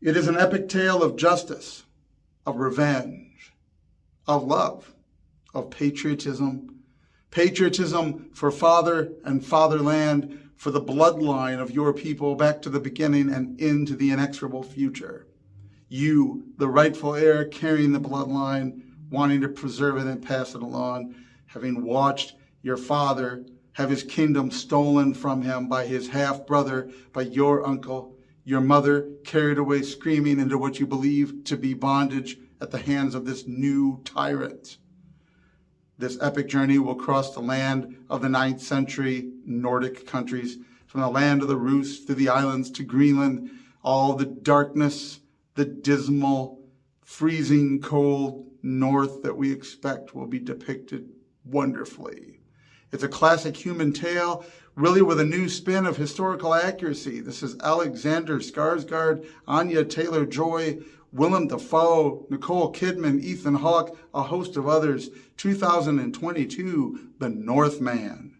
It is an epic tale of justice, of revenge, of love, of patriotism. Patriotism for father and fatherland, for the bloodline of your people back to the beginning and into the inexorable future. You, the rightful heir, carrying the bloodline, wanting to preserve it and pass it along, having watched your father have his kingdom stolen from him by his half-brother, by your uncle, your mother carried away screaming into what you believe to be bondage at the hands of this new tyrant. This epic journey will cross the land of the 9th century Nordic countries, from the land of the Rus through the islands to Greenland. All the darkness, the dismal, freezing cold north that we expect will be depicted wonderfully. It's a classic human tale, really with a new spin of historical accuracy. This is Alexander Skarsgård, Anya Taylor-Joy, Willem Dafoe, Nicole Kidman, Ethan Hawke, a host of others. 2022, The Northman.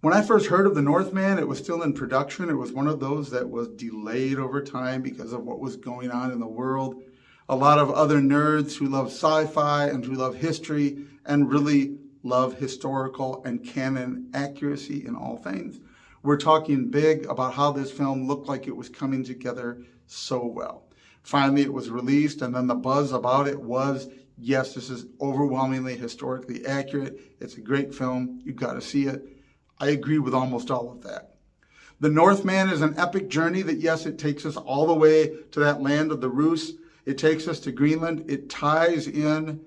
When I first heard of The Northman, it was still in production. It was one of those that was delayed over time because of what was going on in the world. A lot of other nerds who love sci-fi and who love history and really love historical and canon accuracy in all things. We're talking big about how this film looked like it was coming together so well. Finally, it was released, and then the buzz about it was, yes, this is overwhelmingly historically accurate. It's a great film. You've got to see it. I agree with almost all of that. The Northman is an epic journey that, yes, it takes us all the way to that land of the Rus. It takes us to Greenland. It ties in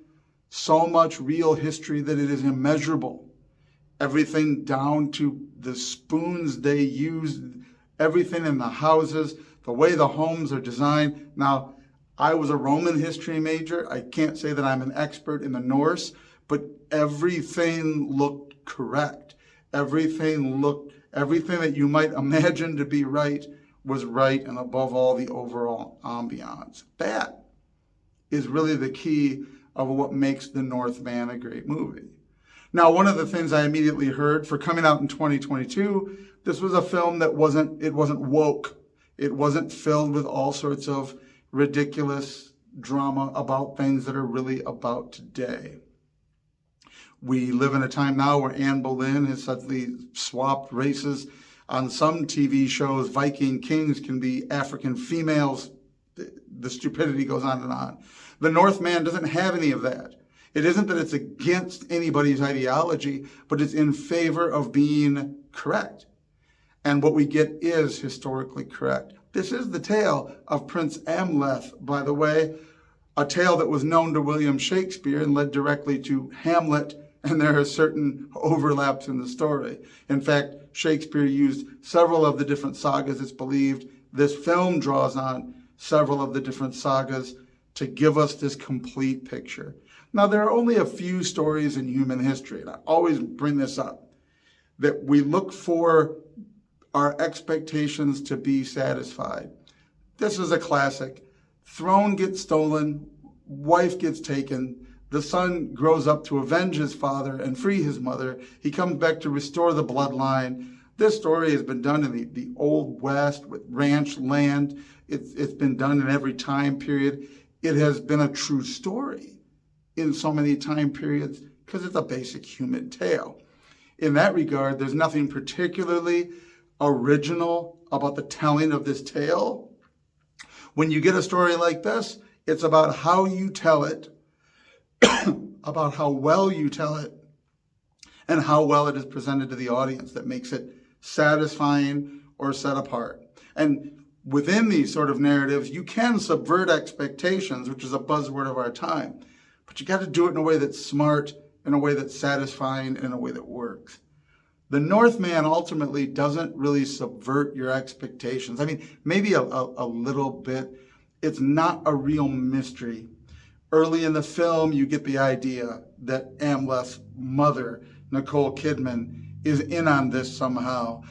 so much real history that it is immeasurable. Everything down to the spoons they used, everything in the houses, the way the homes are designed. Now, I was a Roman history major. I can't say that I'm an expert in the Norse, but everything looked correct. Everything that you might imagine to be right was right, and above all, the overall ambiance. That is really the key of what makes The Northman a great movie. Now, one of the things I immediately heard for coming out in 2022, this was a film that wasn't woke. It wasn't filled with all sorts of ridiculous drama about things that are really about today. We live in a time now where Anne Boleyn has suddenly swapped races. On some TV shows, Viking kings can be African females. The stupidity goes on and on. The Northman doesn't have any of that. It isn't that it's against anybody's ideology, but it's in favor of being correct. And what we get is historically correct. This is the tale of Prince Amleth, by the way, a tale that was known to William Shakespeare and led directly to Hamlet, and there are certain overlaps in the story. In fact, Shakespeare used several of the different sagas, it's believed. This film draws on several of the different sagas to give us this complete picture. Now, there are only a few stories in human history, and I always bring this up, that we look for our expectations to be satisfied. This is a classic. Throne gets stolen, wife gets taken, the son grows up to avenge his father and free his mother. He comes back to restore the bloodline. This story has been done in the Old West with ranch land. It's been done in every time period. It has been a true story in so many time periods because it's a basic human tale. In that regard, there's nothing particularly original about the telling of this tale. When you get a story like this, it's about how you tell it, about how well you tell it, and how well it is presented to the audience that makes it satisfying or set apart. And within these sort of narratives, you can subvert expectations, which is a buzzword of our time. But you got to do it in a way that's smart, in a way that's satisfying, in a way that works. The Northman ultimately doesn't really subvert your expectations. I mean, maybe a little bit. It's not a real mystery. Early in the film, you get the idea that Amleth's mother, Nicole Kidman, is in on this somehow.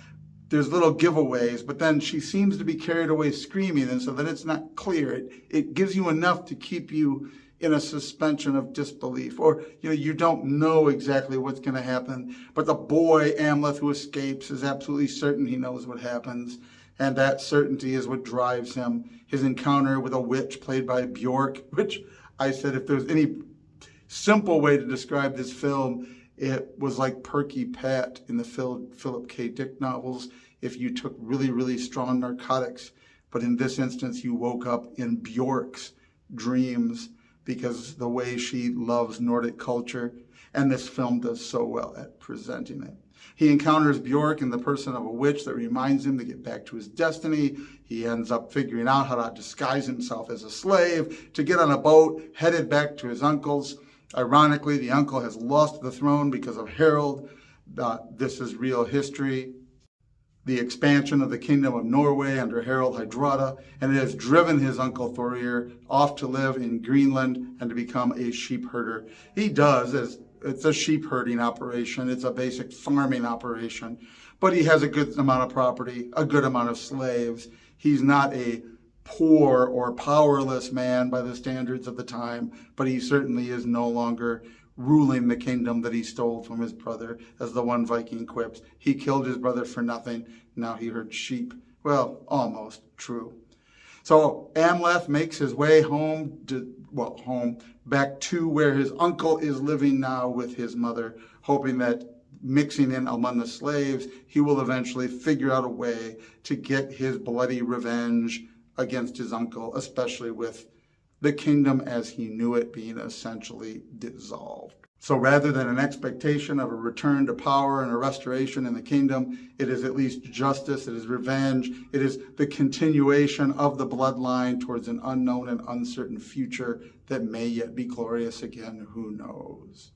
There's little giveaways, but then she seems to be carried away screaming, and so then it's not clear. It gives you enough to keep you in a suspension of disbelief, or you don't know exactly what's going to happen, but the boy Amleth who escapes is absolutely certain he knows what happens, and that certainty is what drives him. His encounter with a witch played by Bjork, which I said if there's any simple way to describe this film, it was like Perky Pat in the Philip K. Dick novels if you took really, really strong narcotics. But in this instance, you woke up in Bjork's dreams because the way she loves Nordic culture, and this film does so well at presenting it. He encounters Bjork in the person of a witch that reminds him to get back to his destiny. He ends up figuring out how to disguise himself as a slave, to get on a boat headed back to his uncle's. Ironically, the uncle has lost the throne because of Harold. This is real history. The expansion of the Kingdom of Norway under Harald Hardrada, and it has driven his uncle Thorir off to live in Greenland and to become a sheep herder. He does, it's a sheep herding operation, it's a basic farming operation, but he has a good amount of property, a good amount of slaves. He's not a poor or powerless man by the standards of the time, but he certainly is no longer ruling the kingdom that he stole from his brother. As the one Viking quips, he killed his brother for nothing, now he herds sheep. Well, almost true. So Amleth makes his way home, back to where his uncle is living now with his mother, hoping that mixing in among the slaves, he will eventually figure out a way to get his bloody revenge against his uncle, especially with the kingdom as he knew it being essentially dissolved. So rather than an expectation of a return to power and a restoration in the kingdom, it is at least justice, it is revenge, it is the continuation of the bloodline towards an unknown and uncertain future that may yet be glorious again, who knows.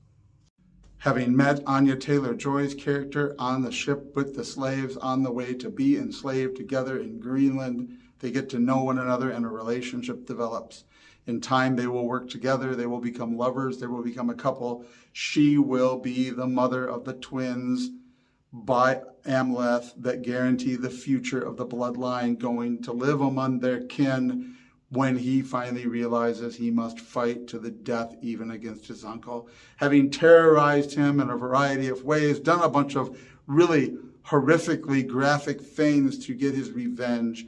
Having met Anya Taylor-Joy's character on the ship with the slaves on the way to be enslaved together in Greenland, they get to know one another and a relationship develops. In time, they will work together. They will become lovers. They will become a couple. She will be the mother of the twins by Amleth that guarantee the future of the bloodline going to live among their kin when he finally realizes he must fight to the death even against his uncle. Having terrorized him in a variety of ways, done a bunch of really horrifically graphic things to get his revenge,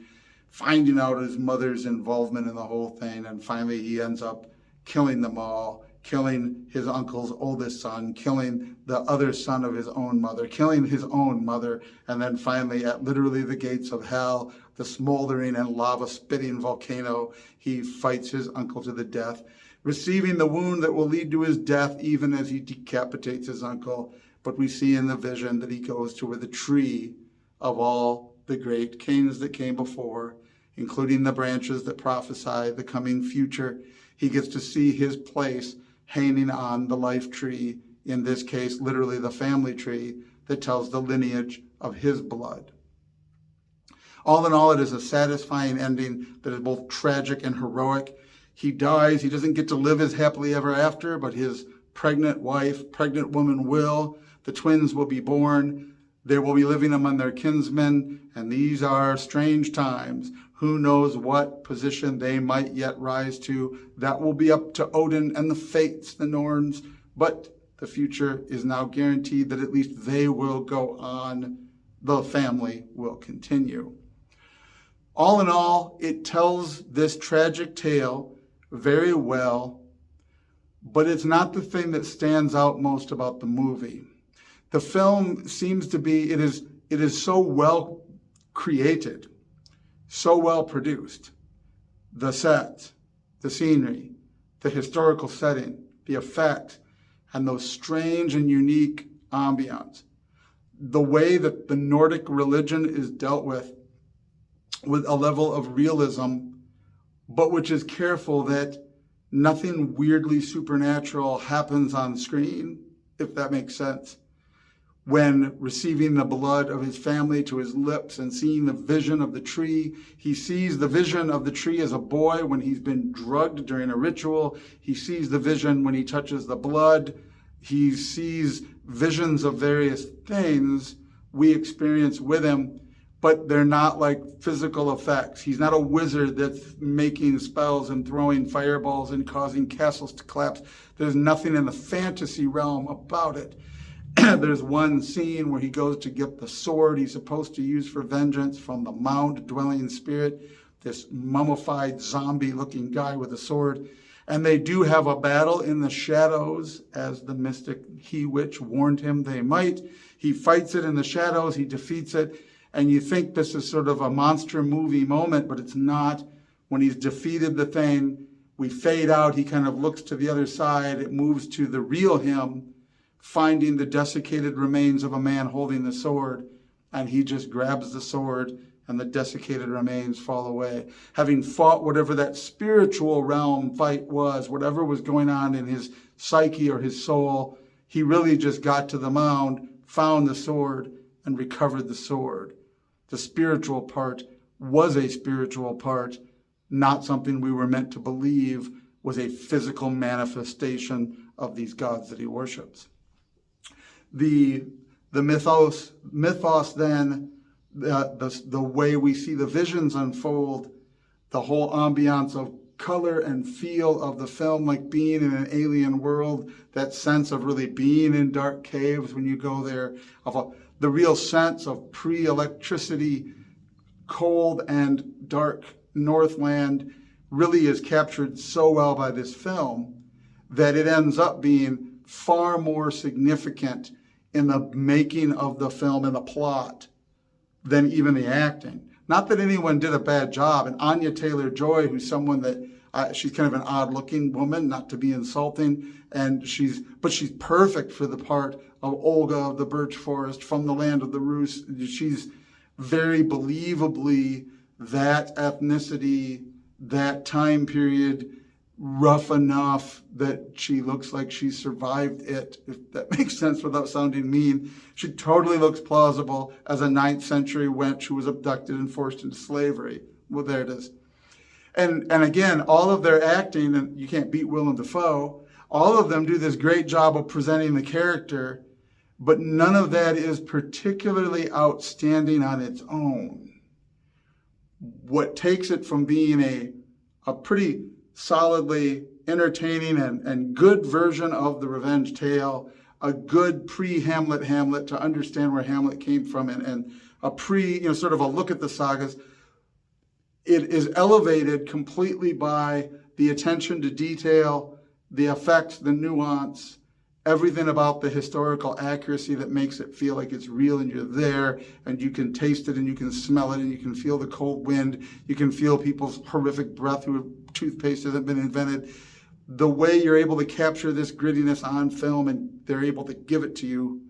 finding out his mother's involvement in the whole thing, and finally he ends up killing them all, killing his uncle's oldest son, killing the other son of his own mother, killing his own mother, and then finally at literally the gates of hell, the smoldering and lava-spitting volcano, he fights his uncle to the death, receiving the wound that will lead to his death even as he decapitates his uncle. But we see in the vision that he goes to where the tree of all the great kings that came before, including the branches that prophesy the coming future. He gets to see his place hanging on the life tree, in this case, literally the family tree that tells the lineage of his blood. All in all, it is a satisfying ending that is both tragic and heroic. He dies. He doesn't get to live his happily ever after, but his pregnant wife, pregnant woman will. The twins will be born. They will be living among their kinsmen, and these are strange times. Who knows what position they might yet rise to? That will be up to Odin and the fates, the Norns, but the future is now guaranteed that at least they will go on. The family will continue. All in all, it tells this tragic tale very well, but it's not the thing that stands out most about the movie. The film seems to be, it is so well created, so well produced. The set, the scenery, the historical setting, the effect, and those strange and unique ambiance. The way that the Nordic religion is dealt with a level of realism, but which is careful that nothing weirdly supernatural happens on screen, if that makes sense. When receiving the blood of his family to his lips and seeing the vision of the tree, he sees the vision of the tree as a boy when he's been drugged during a ritual. He sees the vision when he touches the blood. He sees visions of various things we experience with him. but they're not like physical effects. He's not a wizard that's making spells and throwing fireballs and causing castles to collapse. There's nothing in the fantasy realm about it. There's one scene where he goes to get the sword he's supposed to use for vengeance from the mound-dwelling spirit, this mummified zombie-looking guy with a sword. And they do have a battle in the shadows, as the mystic he-witch warned him they might. He fights it in the shadows, he defeats it, and you think this is sort of a monster movie moment, but it's not. When he's defeated the thing, we fade out, he kind of looks to the other side, it moves to the real him, finding the desiccated remains of a man holding the sword, and he just grabs the sword and the desiccated remains fall away. Having fought whatever that spiritual realm fight was, whatever was going on in his psyche or his soul, he really just got to the mound, found the sword, and recovered the sword. The spiritual part was a spiritual part, not something we were meant to believe was a physical manifestation of these gods that he worships. The mythos then, the way we see the visions unfold, the whole ambiance of color and feel of the film, like being in an alien world, that sense of really being in dark caves when you go there, the real sense of pre-electricity, cold and dark Northland really is captured so well by this film that it ends up being far more significant in the making of the film and the plot than even the acting. Not that anyone did a bad job. And Anya Taylor-Joy, who's someone that she's kind of an odd-looking woman, not to be insulting, and she's perfect for the part of Olga of the Birch Forest from the Land of the Rus. She's very believably that ethnicity, that time period, rough enough that she looks like she survived it, if that makes sense without sounding mean. She totally looks plausible as a 9th century wench who was abducted and forced into slavery. Well, there it is. And again, all of their acting, and you can't beat Willem Dafoe, all of them do this great job of presenting the character, but none of that is particularly outstanding on its own. What takes it from being a pretty solidly entertaining and good version of the revenge tale, a good pre-Hamlet Hamlet to understand where Hamlet came from, and a sort of a look at the sagas. It is elevated completely by the attention to detail, the effects, the nuance, everything about the historical accuracy that makes it feel like it's real and you're there and you can taste it and you can smell it and you can feel the cold wind. You can feel people's horrific breath who toothpaste hasn't been invented. The way you're able to capture this grittiness on film and they're able to give it to you,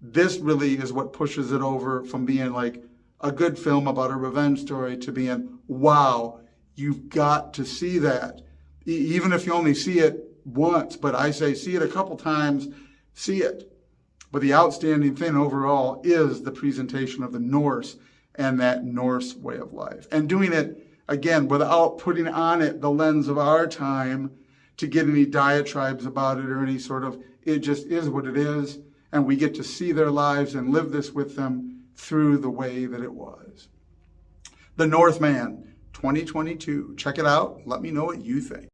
this really is what pushes it over from being like a good film about a revenge story to being, wow, you've got to see that. Even if you only see it once, but I say see it a couple times, see it. But the outstanding thing overall is the presentation of the Norse and that Norse way of life. And doing it, again, without putting on it the lens of our time to get any diatribes about it or any sort of, it just is what it is. And we get to see their lives and live this with them through the way that it was. The Northman, 2022. Check it out. Let me know what you think.